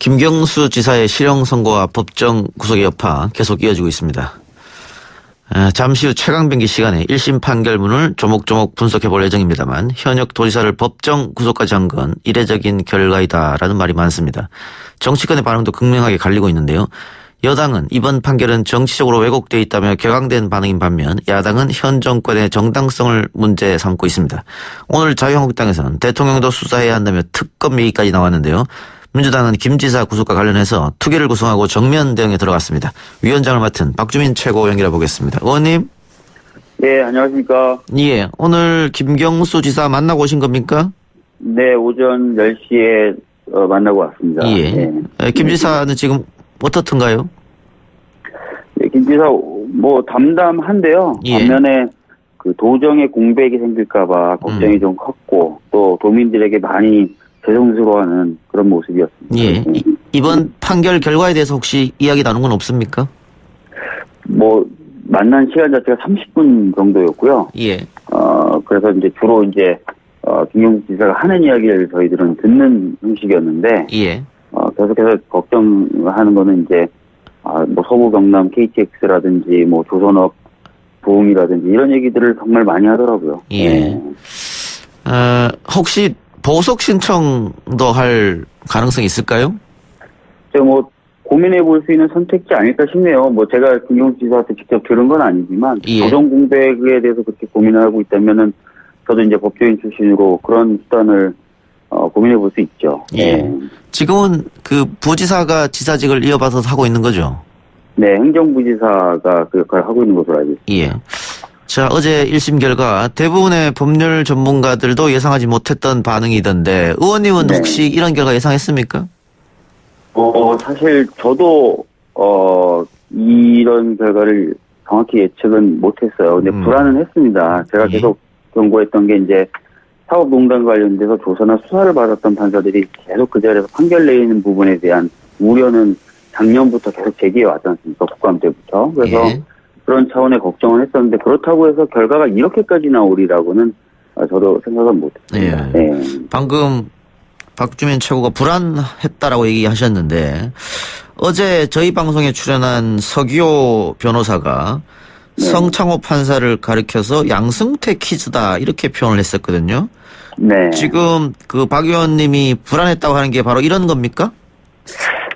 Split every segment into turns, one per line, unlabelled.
김경수 지사의 실형 선고와 법정 구속의 여파 계속 이어지고 있습니다. 잠시 후 최강변기 시간에 1심 판결문을 조목조목 분석해 볼 예정입니다만 현역 도지사를 법정 구속까지 한 건 이례적인 결과이다라는 말이 많습니다. 정치권의 반응도 극명하게 갈리고 있는데요. 여당은 이번 판결은 정치적으로 왜곡되어 있다며 격앙된 반응인 반면 야당은 현 정권의 정당성을 문제 삼고 있습니다. 오늘 자유한국당에서는 대통령도 수사해야 한다며 특검 얘기까지 나왔는데요. 민주당은 김 지사 구속과 관련해서 투기를 구성하고 정면 대응에 들어갔습니다. 위원장을 맡은 박주민 최고 연결해 보겠습니다. 의원님.
네, 안녕하십니까.
예, 오늘 김경수 지사 만나고 오신 겁니까?
네, 오전 10시에 만나고 왔습니다.
예.
네.
김 지사는 지금 어떻든가요?
네, 김 지사 담담한데요.
예.
반면에 그 도정의 공백이 생길까봐 걱정이 좀 컸고 또 도민들에게 많이 죄송스러워하는 그런 모습이었습니다.
예. 이번 판결 결과에 대해서 혹시 이야기 나눈 건 없습니까?
만난 시간 자체가 30분 정도였고요.
예.
그래서 주로 김경수 지사가 하는 이야기를 저희들은 듣는 형식이었는데,
예.
계속해서 걱정하는 거는 서부 경남 KTX라든지 조선업 부흥이라든지 이런 얘기들을 정말 많이 하더라고요.
예. 혹시 보석 신청도 할 가능성이 있을까요?
고민해 볼 수 있는 선택지 아닐까 싶네요. 제가 김경수 지사한테 직접 들은 건 아니지만,
예.
도정 공백에 대해서 그렇게 고민을 하고 있다면은, 저도 법조인 출신으로 그런 수단을, 고민해 볼 수 있죠.
예. 지금은 그 부지사가 지사직을 이어받아서 하고 있는 거죠?
네, 행정부지사가 그 역할을 하고 있는 것으로 알고 있습니다.
예. 자, 어제 1심 결과 대부분의 법률 전문가들도 예상하지 못했던 반응이던데 의원님은
네.
혹시 이런 결과 예상했습니까?
사실 저도 이런 결과를 정확히 예측은 못했어요. 근데 불안은 했습니다. 제가
예.
계속 경고했던 게 사법농단 관련돼서 조사나 수사를 받았던 판사들이 계속 그 자리에서 판결 내리는 부분에 대한 우려는 작년부터 계속 제기해 왔지 않습니까? 국감 때부터. 그래서
예.
그런 차원의 걱정을 했었는데 그렇다고 해서 결과가 이렇게까지 나오리라고는 저도 생각은 못했습니다.
예.
네.
방금 박주민 최고가 불안했다라고 얘기하셨는데 어제 저희 방송에 출연한 서기호 변호사가
네.
성창호 판사를 가리켜서 양승태 퀴즈다 이렇게 표현을 했었거든요.
네.
지금 그 박 의원님이 불안했다고 하는 게 바로 이런 겁니까?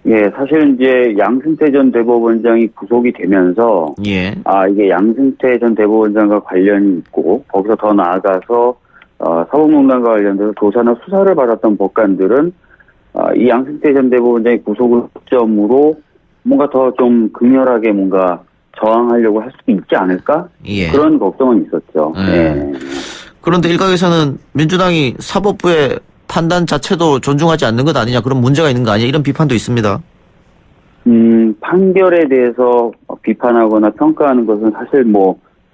예, 사실은 양승태 전 대법원장이 구속이 되면서
예.
이게 양승태 전 대법원장과 관련이 있고 거기서 더 나아가서 사법농단과 관련돼서 조사나 수사를 받았던 법관들은 이 양승태 전 대법원장의 구속을 접점으로 뭔가 더 좀 극렬하게 뭔가 저항하려고 할 수도 있지 않을까?
예.
그런 걱정은 있었죠.
예. 그런데 일각에서는 민주당이 사법부의 판단 자체도 존중하지 않는 것 아니냐, 그런 문제가 있는 거 아니냐, 이런 비판도 있습니다.
판결에 대해서 비판하거나 평가하는 것은 사실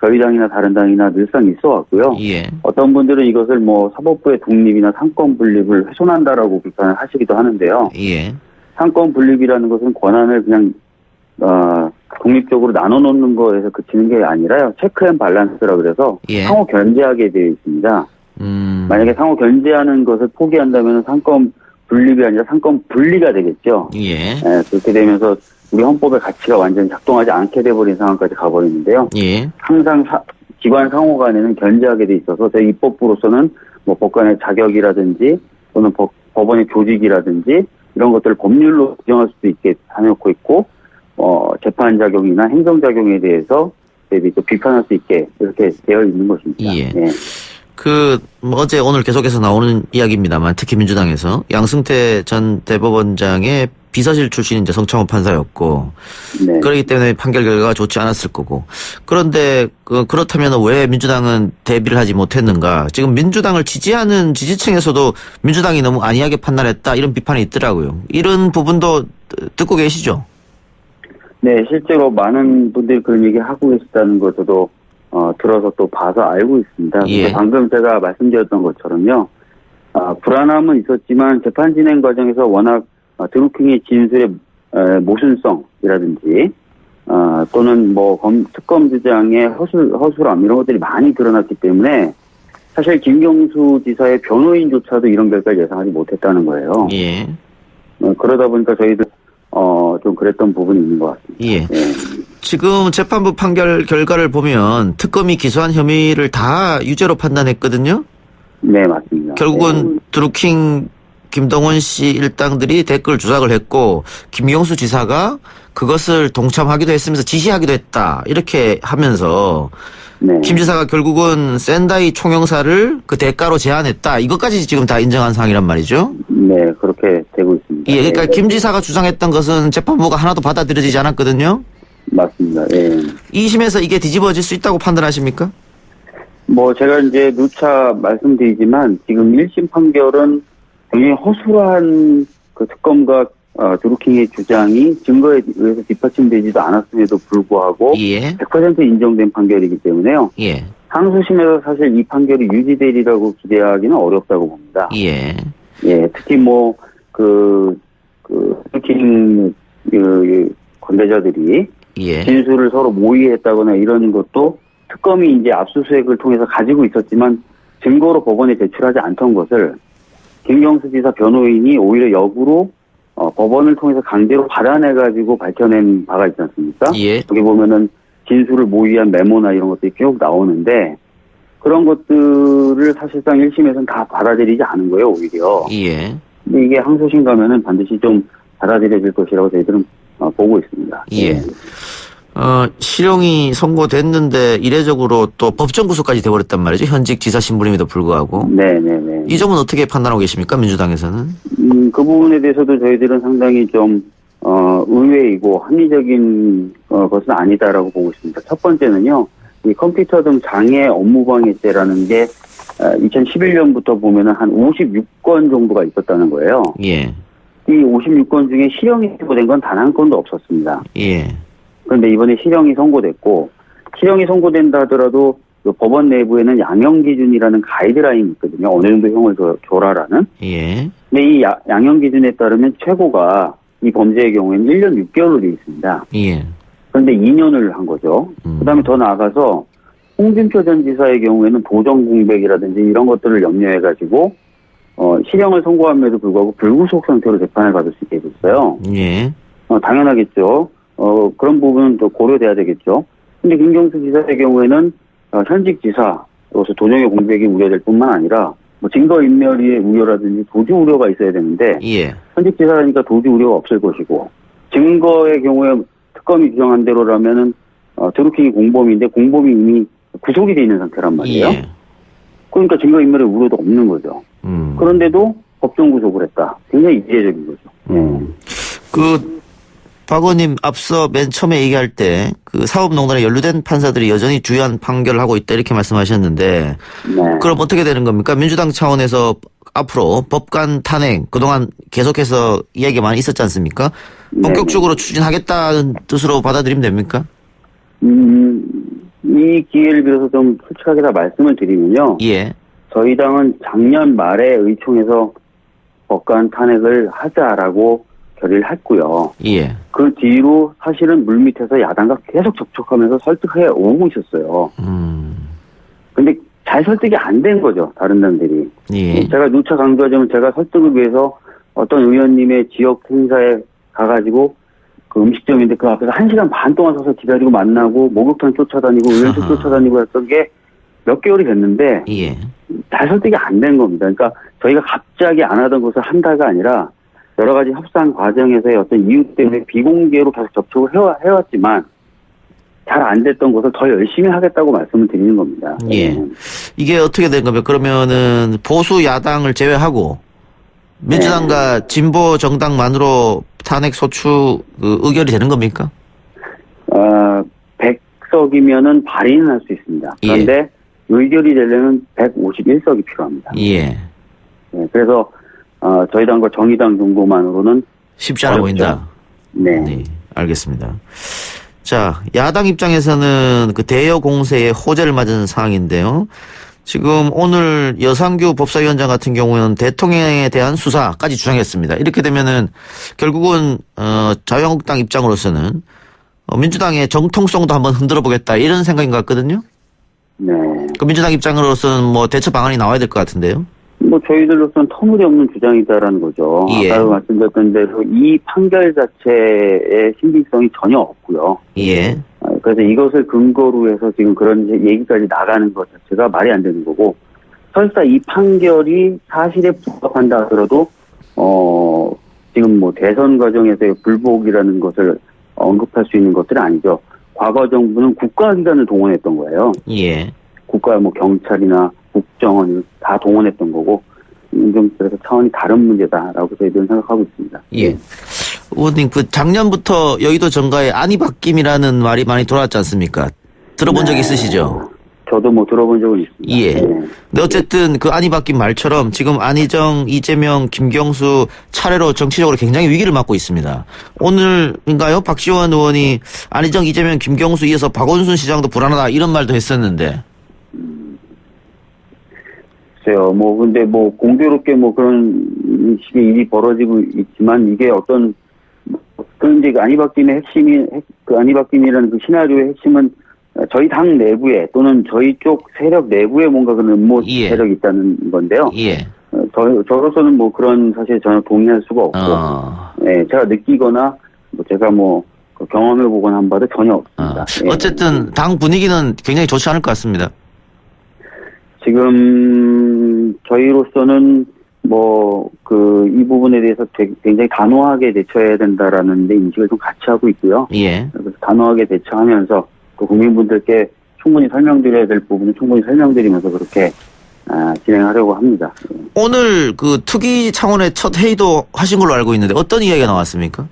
저희 당이나 다른 당이나 늘상 있어 왔고요.
예.
어떤 분들은 이것을 사법부의 독립이나 상권 분립을 훼손한다라고 비판을 하시기도 하는데요.
예.
상권 분립이라는 것은 권한을 그냥 독립적으로 나눠놓는 거에서 그치는 게 아니라요. 체크 앤 밸런스라 그래서
예.
상호 견제하게 되어 있습니다. 만약에 상호 견제하는 것을 포기한다면 상권 분립이 아니라 상권 분리가 되겠죠.
예.
그렇게 되면서 우리 헌법의 가치가 완전히 작동하지 않게 돼버린 상황까지 가버리는데요.
예.
항상 기관 상호 간에는 견제하게 돼 있어서 저희 입법부로서는 법관의 자격이라든지 또는 법원의 조직이라든지 이런 것들을 법률로 규정할 수도 있게 해놓고 있고 재판 작용이나 행정 작용에 대해서 또 비판할 수 있게 이렇게 되어 있는 것입니다.
예.
네.
어제 오늘 계속해서 나오는 이야기입니다만 특히 민주당에서 양승태 전 대법원장의 비서실 출신인 성창호 판사였고
네.
그렇기 때문에 판결 결과가 좋지 않았을 거고 그런데 그렇다면 왜 민주당은 대비를 하지 못했는가? 지금 민주당을 지지하는 지지층에서도 민주당이 너무 안이하게 판단했다 이런 비판이 있더라고요. 이런 부분도 듣고 계시죠?
네, 실제로 많은 분들이 그런 얘기 하고 계시다는 거 저도 들어서 또 봐서 알고 있습니다.
예.
방금 제가 말씀드렸던 것처럼요. 불안함은 있었지만 재판 진행 과정에서 워낙 드루킹의 진술의 모순성이라든지 또는 특검 주장의 허술함 이런 것들이 많이 드러났기 때문에 사실 김경수 지사의 변호인조차도 이런 결과를 예상하지 못했다는 거예요.
예.
그러다 보니까 저희들 좀 그랬던 부분이 있는 것 같습니다.
예. 지금 재판부 판결 결과를 보면 특검이 기소한 혐의를 다 유죄로 판단했거든요.
네, 맞습니다.
결국은 드루킹 김동원 씨 일당들이 댓글 조작을 했고 김경수 지사가 그것을 동참하기도 했으면서 지시하기도 했다. 이렇게 하면서
네.
김 지사가 결국은 샌다이 총영사를 그 대가로 제안했다. 이것까지 지금 다 인정한 상황이란 말이죠.
네, 그렇게 되고 있습니다.
예, 그러니까
네.
김 지사가 주장했던 것은 재판부가 하나도 받아들여지지 않았거든요.
맞습니다. 예.
2심에서 이게 뒤집어질 수 있다고 판단하십니까?
제가 이제 누차 말씀드리지만 지금 1심 판결은 굉장히 허술한 그 특검과 드루킹의 주장이 증거에 의해서 뒷받침되지도 않았음에도 불구하고
예.
100% 인정된 판결이기 때문에요.
예.
항소심에서 사실 이 판결이 유지되리라고 기대하기는 어렵다고 봅니다.
예.
예, 특히 드루킹 관계자들이
예.
진술을 서로 모의했다거나 이런 것도 특검이 이제 압수수색을 통해서 가지고 있었지만 증거로 법원에 제출하지 않던 것을 김경수 지사 변호인이 오히려 역으로 법원을 통해서 강제로 받아내가지고 밝혀낸 바가 있지 않습니까?
예.
여기 보면은 진술을 모의한 메모나 이런 것들이 쭉 나오는데 그런 것들을 사실상 1심에서는 다 받아들이지 않은 거예요, 오히려.
예.
근데 이게 항소심 가면은 반드시 좀 받아들여질 것이라고 저희들은 보고 있습니다.
예.
네.
실형이 선고됐는데 이례적으로 또 법정 구속까지 돼버렸단 말이죠. 현직 지사 신분임에도 불구하고.
네네네.
이 점은 어떻게 판단하고 계십니까? 민주당에서는?
그 부분에 대해서도 저희들은 상당히 좀, 의외이고 합리적인 것은 아니다라고 보고 있습니다. 첫 번째는요, 이 컴퓨터 등 장애 업무방해죄라는 게 2011년부터 보면은 한 56건 정도가 있었다는 거예요.
예.
이 56건 중에 실형이 선고된 건 단 한 건도 없었습니다.
예.
그런데 이번에 실형이 선고됐고, 실형이 선고된다 하더라도 그 법원 내부에는 양형 기준이라는 가이드라인이 있거든요. 어느 정도 형을 줘라라는.
예.
근데 이 양형 기준에 따르면 최고가 이 범죄의 경우에는 1년 6개월로 되어 있습니다.
예.
그런데 2년을 한 거죠. 그다음에 더 나아가서 홍준표 전 지사의 경우에는 도정 공백이라든지 이런 것들을 염려해가지고 실형을 선고함에도 불구하고 불구속 상태로 재판을 받을 수 있게 됐어요.
예.
당연하겠죠. 그런 부분은 또 고려돼야 되겠죠. 근데 김경수 지사의 경우에는 현직 지사로서 도정의 공백이 우려될 뿐만 아니라 증거인멸의 우려라든지 도주 우려가 있어야 되는데
예.
현직 지사라니까 도주 우려가 없을 것이고 증거의 경우에 특검이 규정한 대로라면은 드루킹이 공범인데 공범이 이미 구속이 돼 있는 상태란 말이에요.
예.
그러니까 증거인멸의 우려도 없는 거죠. 그런데도 법정 구속을 했다. 굉장히 이례적인 거죠.
박 의원님 앞서 맨 처음에 얘기할 때 그 사법농단에 연루된 판사들이 여전히 주요한 판결을 하고 있다 이렇게 말씀하셨는데
네.
그럼 어떻게 되는 겁니까? 민주당 차원에서 앞으로 법관 탄핵 그동안 계속해서 이야기가 많이 있었지 않습니까? 본격적으로 추진하겠다는 뜻으로 받아들이면 됩니까?
이 기회를 빌어서 좀 솔직하게 다 말씀을 드리면요.
예.
저희 당은 작년 말에 의총에서 법관 탄핵을 하자라고 결의를 했고요.
예.
그 뒤로 사실은 물밑에서 야당과 계속 접촉하면서 설득해 오고 있었어요. 근데 잘 설득이 안 된 거죠. 다른 당들이.
예.
제가 누차 강조하자면 제가 설득을 위해서 어떤 의원님의 지역 행사에 가가지고 그 음식점인데 그 앞에서 1시간 반 동안 서서 기다리고 만나고 목욕탕 쫓아다니고 의원실 쫓아다니고 했던 게 몇 개월이 됐는데
예.
잘 설득이 안 된 겁니다. 그러니까 저희가 갑자기 안 하던 것을 한다가 아니라 여러 가지 협상 과정에서의 어떤 이유 때문에 비공개로 계속 접촉을 해왔지만 잘 안 됐던 것을 더 열심히 하겠다고 말씀을 드리는 겁니다.
예. 이게 어떻게 된 겁니까? 그러면은 보수 야당을 제외하고 민주당과 진보 정당만으로 탄핵 소추 의결이 되는 겁니까?
100석이면은 발의는 할 수 있습니다. 그런데 의결이 되려면 151석이 필요합니다.
예.
네, 그래서 저희 당과 정의당 정도만으로는
쉽지 않아 보인다.
네.
네, 알겠습니다. 자, 야당 입장에서는 그 대여 공세에 호재를 맞은 상황인데요. 지금 오늘 여상규 법사위원장 같은 경우는 대통령에 대한 수사까지 주장했습니다. 이렇게 되면은 결국은 자유한국당 입장으로서는 민주당의 정통성도 한번 흔들어 보겠다 이런 생각인 것 같거든요.
네.
그 민주당 입장으로서는 뭐 대처 방안이 나와야 될 것 같은데요.
뭐 저희들로서는 터무니없는 주장이다라는 거죠.
예.
아까 말씀드렸던 대로 이 판결 자체의 신빙성이 전혀 없고요.
예.
그래서 이것을 근거로 해서 지금 그런 얘기까지 나가는 것 자체가 말이 안 되는 거고, 설사 이 판결이 사실에 부합한다 하더라도 지금 뭐 대선 과정에서의 불복이라는 것을 언급할 수 있는 것들은 아니죠. 과거 정부는 국가기관을 동원했던 거예요.
예.
국가 뭐 경찰이나 국정원을 다 동원했던 거고, 좀 그래서 차원이 다른 문제다라고 저희들은 생각하고 있습니다.
예. 의원님, 그 작년부터 여의도 정가에 안이 바뀜이라는 말이 많이 돌아왔지 않습니까? 들어본 적 있으시죠?
저도 뭐 들어본 적은 있습니다.
예.
네.
근데 어쨌든 그 안이 바뀐 말처럼 지금 안희정, 이재명, 김경수 차례로 정치적으로 굉장히 위기를 맞고 있습니다. 오늘인가요? 박지원 의원이 안희정, 이재명, 김경수 이어서 박원순 시장도 불안하다 이런 말도 했었는데.
글쎄요. 뭐 근데 뭐 공교롭게 뭐 그런 식의 일이 벌어지고 있지만, 이게 어떤 그 이제 안희바뀜의 핵심이, 그 안희바뀜이라는 그 시나리오의 핵심은 저희 당 내부에 또는 저희 쪽 세력 내부에 뭔가 그런 음모
예.
세력이 있다는 건데요.
예.
저로서는 뭐 그런 사실 전혀 동의할 수가 없고, 예, 제가 느끼거나 뭐 제가 뭐 경험해 보거나 한 바도 전혀 없습니다. 예.
어쨌든 당 분위기는 굉장히 좋지 않을 것 같습니다.
지금 저희로서는 뭐 이 부분에 대해서 굉장히 단호하게 대처해야 된다라는 데 인식을 좀 같이 하고 있고요.
예.
그래서 단호하게 대처하면서 그 국민분들께 충분히 설명드려야 될 부분은 충분히 설명드리면서 그렇게 진행하려고 합니다.
오늘 그 특위 차원의 첫 회의도 하신 걸로 알고 있는데 어떤 이야기가 나왔습니까?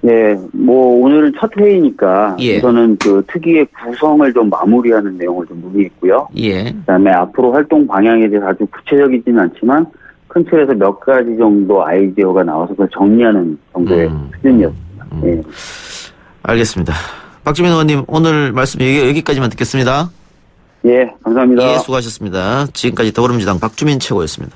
네, 뭐 오늘은 첫 회의니까
예.
우선은 그 특위의 구성을 좀 마무리하는 내용을 좀 논의했고요.
예.
그다음에 앞으로 활동 방향에 대해서 아주 구체적이지는 않지만 큰 틀에서 몇 가지 정도 아이디어가 나와서 그걸 정리하는 정도의 수준이었습니다. 예.
알겠습니다. 박주민 의원님, 오늘 말씀 여기까지만 듣겠습니다.
예, 감사합니다.
예, 수고하셨습니다. 지금까지 더불어민주당 박주민 최고였습니다.